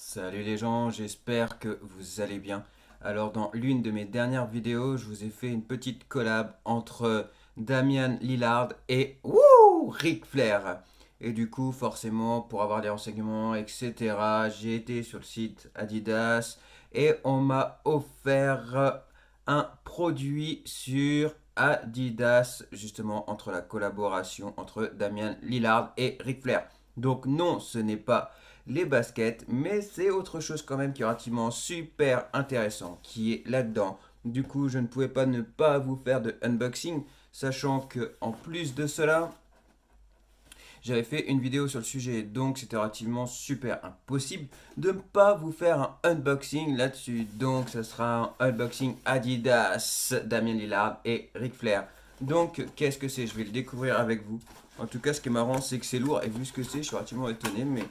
Salut les gens, j'espère que vous allez bien. Alors dans l'une de mes dernières vidéos, je vous ai fait une petite collab entre Damian Lillard et Ric Flair. Et du coup, forcément, pour avoir des renseignements, etc., j'ai été sur le site Adidas et on m'a offert un produit sur Adidas, justement, entre la collaboration entre Damian Lillard et Ric Flair. Donc non, ce n'est pas les baskets, mais c'est autre chose quand même qui est relativement super intéressant, qui est là-dedans. Du coup, je ne pouvais pas ne pas vous faire de unboxing, sachant que en plus de cela, j'avais fait une vidéo sur le sujet, donc c'était relativement super impossible de ne pas vous faire un unboxing là-dessus. Donc, ce sera un unboxing Adidas, Damien Lillard et Ric Flair. Donc, qu'est-ce que c'est? Je vais le découvrir avec vous. En tout cas, ce qui est marrant, c'est que c'est lourd, et vu ce que c'est, je suis relativement étonné, mais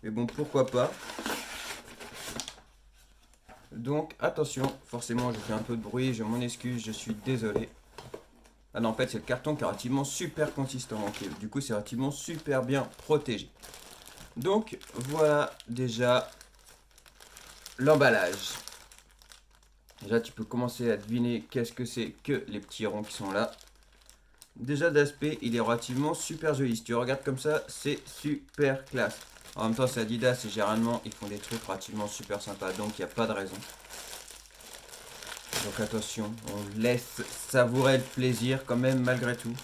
bon, pourquoi pas. Donc attention, forcément je fais un peu de bruit, je m'en excuse, je suis désolé. Ah non, en fait c'est le carton qui est relativement super consistant, ok. Du coup c'est relativement super bien protégé. Donc voilà déjà l'emballage. Déjà tu peux commencer à deviner qu'est-ce que c'est que les petits ronds qui sont là. Déjà d'aspect il est relativement super joli, si tu regardes comme ça c'est super classe. En même temps c'est Adidas et généralement ils font des trucs relativement super sympas, donc il n'y a pas de raison. Donc attention, on laisse savourer le plaisir quand même malgré tout.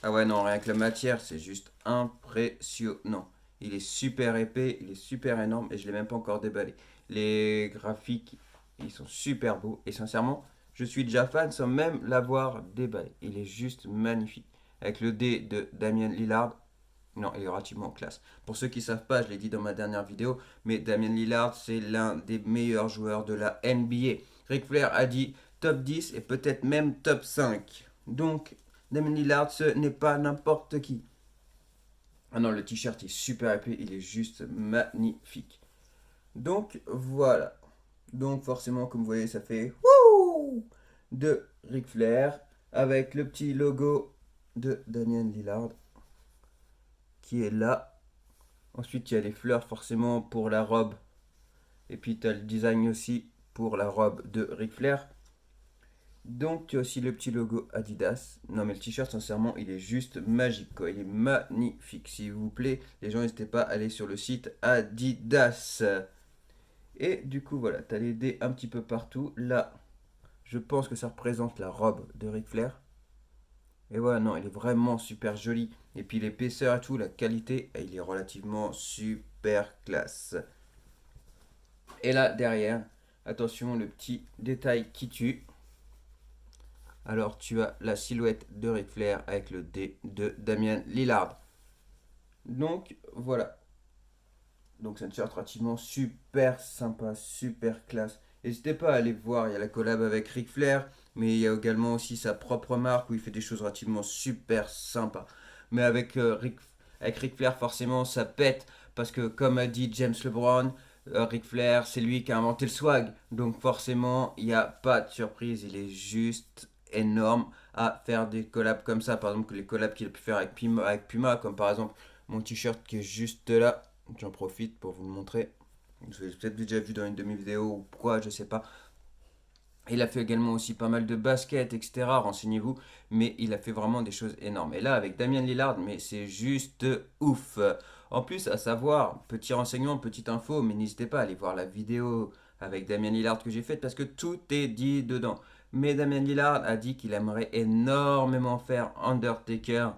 Ah ouais non, rien que la matière, c'est juste impressionnant. Il est super épais, il est super énorme et je l'ai même pas encore déballé. Les graphiques, ils sont super beaux et sincèrement, je suis déjà fan sans même l'avoir déballé. Il est juste magnifique. Avec le dé de Damien Lillard, non, il est relativement classe. Pour ceux qui ne savent pas, je l'ai dit dans ma dernière vidéo, mais Damien Lillard, c'est l'un des meilleurs joueurs de la NBA. Ric Flair a dit top 10 et peut-être même top 5. Donc, Damien Lillard, ce n'est pas n'importe qui. Ah non, le t-shirt est super épais, il est juste magnifique. Donc, voilà. Donc, forcément, comme vous voyez, ça fait wouh de Ric Flair avec le petit logo de Damien Lillard qui est là. Ensuite, il y a les fleurs forcément pour la robe. Et puis, tu as le design aussi pour la robe de Ric Flair. Donc, tu as aussi le petit logo Adidas. Non, mais le t-shirt, sincèrement, il est juste magique, quoi. Il est magnifique. S'il vous plaît, les gens, n'hésitez pas à aller sur le site Adidas. Et du coup, voilà, tu as les dés un petit peu partout. Là, je pense que ça représente la robe de Ric Flair. Et ouais, non, il est vraiment super joli. Et puis l'épaisseur et tout, la qualité, il est relativement super classe. Et là, derrière, attention, le petit détail qui tue. Alors, tu as la silhouette de Ric Flair avec le D de Damien Lillard. Donc, voilà. Donc, c'est une shirt relativement super sympa, super classe. N'hésitez pas à aller voir, il y a la collab avec Ric Flair, mais il y a également aussi sa propre marque où il fait des choses relativement super sympas. Mais avec Ric Flair, forcément, ça pète, parce que comme a dit James LeBron, Ric Flair, c'est lui qui a inventé le swag. Donc forcément, il n'y a pas de surprise, il est juste énorme à faire des collabs comme ça. Par exemple, les collabs qu'il a pu faire avec Puma, comme par exemple mon t-shirt qui est juste là. J'en profite pour vous le montrer. Vous l'avez peut-être déjà vu dans une de mes vidéos ou quoi, je sais pas. Il a fait également aussi pas mal de basket, etc. Renseignez-vous. Mais il a fait vraiment des choses énormes. Et là, avec Damien Lillard, mais c'est juste ouf. En plus, à savoir, petit renseignement, petite info, mais n'hésitez pas à aller voir la vidéo avec Damien Lillard que j'ai faite parce que tout est dit dedans. Mais Damien Lillard a dit qu'il aimerait énormément faire Undertaker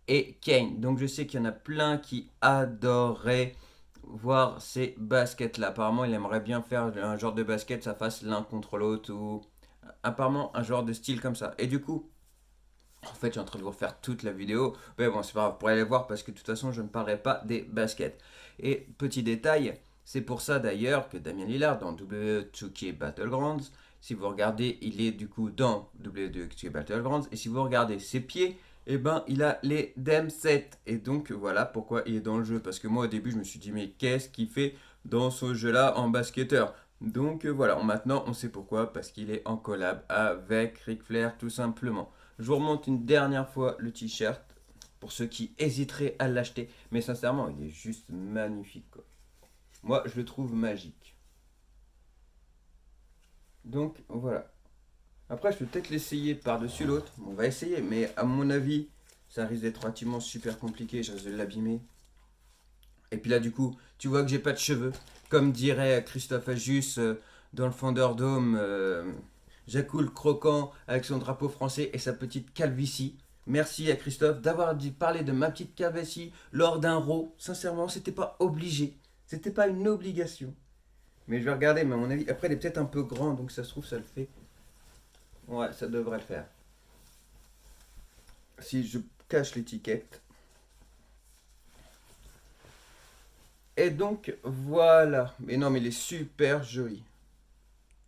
et Kane. Donc je sais qu'il y en a plein qui adoreraient voir ces baskets-là. Apparemment, il aimerait bien faire un genre de basket, ça fasse l'un contre l'autre ou apparemment un genre de style comme ça. Et du coup, en fait, je suis en train de vous refaire toute la vidéo. Mais bon, c'est pas grave, vous pourrez aller voir parce que de toute façon, je ne parlerai pas des baskets. Et petit détail, c'est pour ça d'ailleurs que Damien Lillard dans WWE2K Battlegrounds, si vous regardez, il est du coup dans WWE2K Battlegrounds. Et si vous regardez ses pieds, eh ben, il a les Dem 7. Et donc, voilà pourquoi il est dans le jeu. Parce que moi, au début, je me suis dit, mais qu'est-ce qu'il fait dans ce jeu-là en basketteur? Donc, voilà, maintenant, on sait pourquoi. Parce qu'il est en collab avec Ric Flair, tout simplement. Je vous remonte une dernière fois le t-shirt pour ceux qui hésiteraient à l'acheter. Mais sincèrement, il est juste magnifique, quoi. Moi, je le trouve magique. Donc, voilà. Après, je peux peut-être l'essayer par-dessus l'autre. Bon, on va essayer, mais à mon avis, ça risque d'être relativement super compliqué. Je risque de l'abîmer. Et puis là, du coup, tu vois que j'ai pas de cheveux. Comme dirait Christophe Ajus dans le Thunderdome, Jacques croquant avec son drapeau français et sa petite calvitie. Merci à Christophe d'avoir parlé de ma petite calvitie lors d'un raw. Sincèrement, c'était pas obligé. C'était pas une obligation. Mais je vais regarder, mais à mon avis, après, il est peut-être un peu grand, donc ça se trouve, ça le fait. Ouais, ça devrait le faire. Si je cache l'étiquette. Et donc, voilà. Mais non, mais il est super joli.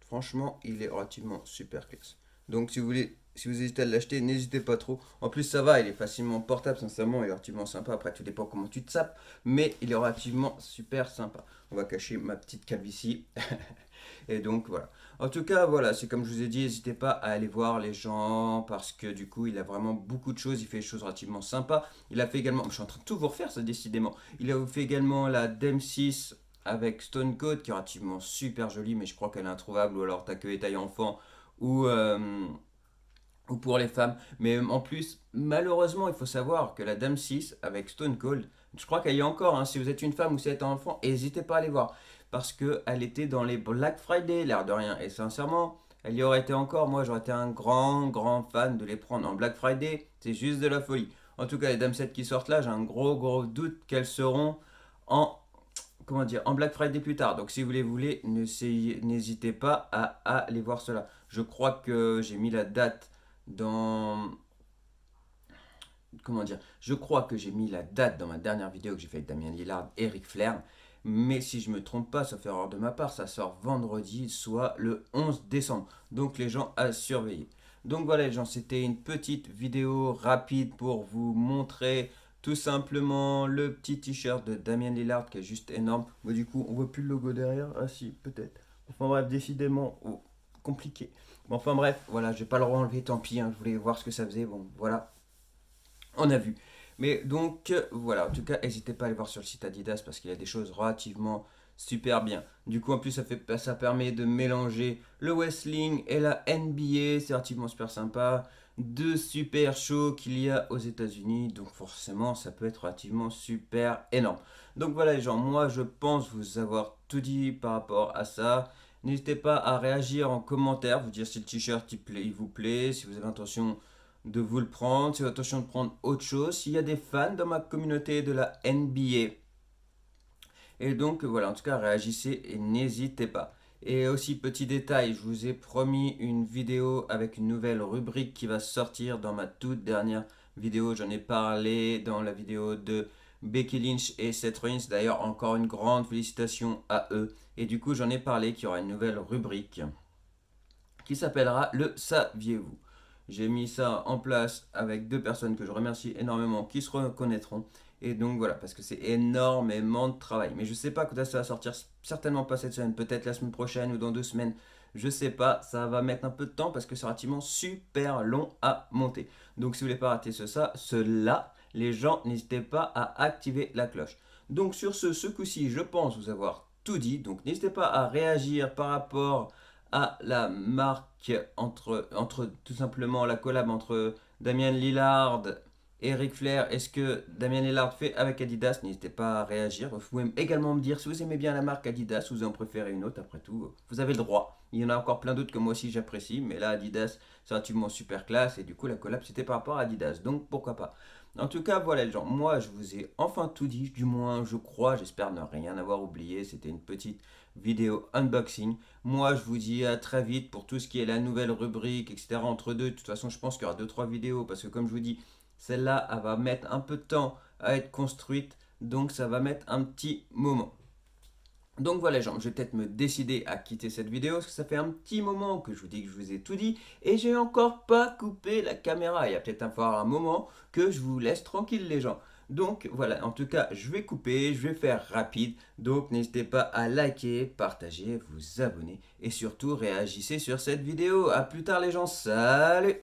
Franchement, il est relativement super classe. Donc, si vous voulez, si vous hésitez à l'acheter, n'hésitez pas trop. En plus, ça va, il est facilement portable, sincèrement, il est relativement sympa. Après, tout dépend comment tu te sapes, mais il est relativement super sympa. On va cacher ma petite calvitie. Et donc, voilà. En tout cas, voilà, c'est comme je vous ai dit, n'hésitez pas à aller voir les gens parce que du coup, il a vraiment beaucoup de choses. Il fait des choses relativement sympas. Il a fait également, je suis en train de tout vous refaire, ça, décidément. Il a fait également la Dem 6 avec Stone Cold qui est relativement super jolie, mais je crois qu'elle est introuvable ou alors t'as que les tailles enfants ou, euh, ou pour les femmes. Mais en plus, malheureusement, il faut savoir que la Dame 6 avec Stone Cold, je crois qu'elle y est encore, hein, si vous êtes une femme ou si vous êtes un enfant, n'hésitez pas à aller voir. Parce qu'elle était dans les Black Friday, l'air de rien. Et sincèrement, elle y aurait été encore. Moi, j'aurais été un grand fan de les prendre en Black Friday. C'est juste de la folie. En tout cas, les Dame 7 qui sortent là, j'ai un gros doute qu'elles seront en comment dire, en Black Friday plus tard. Donc si vous les voulez, n'hésitez pas à aller voir cela. Je crois que j'ai mis la date dans... Comment dire? Je crois que j'ai mis la date dans ma dernière vidéo que j'ai fait avec Damien Lillard et Ric Flair. Mais si je me trompe pas, sauf erreur de ma part, ça sort vendredi, soit le 11 décembre. Donc les gens à surveiller. Donc voilà les gens, c'était une petite vidéo rapide pour vous montrer tout simplement le petit t-shirt de Damien Lillard qui est juste énorme. Bon, du coup, on voit plus le logo derrière. Ah si, peut-être. Enfin bref, décidément, compliqué. Bon, enfin bref, voilà, je vais pas le renlever, tant pis, hein, je voulais voir ce que ça faisait. Bon, voilà, on a vu. Mais donc, voilà, en tout cas, n'hésitez pas à aller voir sur le site Adidas parce qu'il y a des choses relativement super bien. Du coup, en plus, ça permet de mélanger le wrestling et la NBA. C'est relativement super sympa. Deux super shows qu'il y a aux États-Unis. Donc, forcément, ça peut être relativement super énorme. Donc, voilà, les gens, moi, je pense vous avoir tout dit par rapport à ça. N'hésitez pas à réagir en commentaire, vous dire si le t-shirt il vous plaît, si vous avez intention de vous le prendre, si vous avez intention de prendre autre chose, s'il y a des fans dans ma communauté de la NBA. Et donc voilà, en tout cas, réagissez et n'hésitez pas. Et aussi, petit détail, je vous ai promis une vidéo avec une nouvelle rubrique qui va sortir dans ma toute dernière vidéo. J'en ai parlé dans la vidéo de Becky Lynch et Seth Rollins. D'ailleurs, encore une grande félicitation à eux. Et du coup, j'en ai parlé qu'il y aura une nouvelle rubrique qui s'appellera le Saviez-vous. J'ai mis ça en place avec deux personnes que je remercie énormément qui se reconnaîtront. Et donc voilà, parce que c'est énormément de travail. Mais je sais pas quand ça va sortir, certainement pas cette semaine, peut-être la semaine prochaine ou dans 2 semaines. Je sais pas, ça va mettre un peu de temps parce que c'est relativement super long à monter. Donc si vous voulez pas rater cela, les gens, n'hésitez pas à activer la cloche. Donc sur ce coup-ci, je pense vous avoir tout dit. Donc n'hésitez pas à réagir par rapport à la marque entre tout simplement la collab entre Damien Lillard et Ric Flair. Est-ce que Damien Lillard fait avec Adidas? N'hésitez pas à réagir. Vous pouvez également me dire si vous aimez bien la marque Adidas ou vous en préférez une autre. Après tout, vous avez le droit. Il y en a encore plein d'autres que moi aussi j'apprécie, mais là Adidas c'est relativement super classe et du coup la collab c'était par rapport à Adidas. Donc pourquoi pas. En tout cas, voilà les gens, moi je vous ai enfin tout dit, du moins je crois, j'espère ne rien avoir oublié, c'était une petite vidéo unboxing. Moi je vous dis à très vite pour tout ce qui est la nouvelle rubrique, etc. Entre deux, de toute façon je pense qu'il y aura 2-3 vidéos, parce que comme je vous dis, celle-là elle va mettre un peu de temps à être construite, donc ça va mettre un petit moment. Donc voilà les gens, je vais peut-être me décider à quitter cette vidéo parce que ça fait un petit moment que je vous dis que je vous ai tout dit et j'ai encore pas coupé la caméra. Il y a peut-être un moment que je vous laisse tranquille les gens. Donc voilà, en tout cas je vais couper, je vais faire rapide. Donc n'hésitez pas à liker, partager, vous abonner et surtout réagissez sur cette vidéo. A plus tard les gens, salut!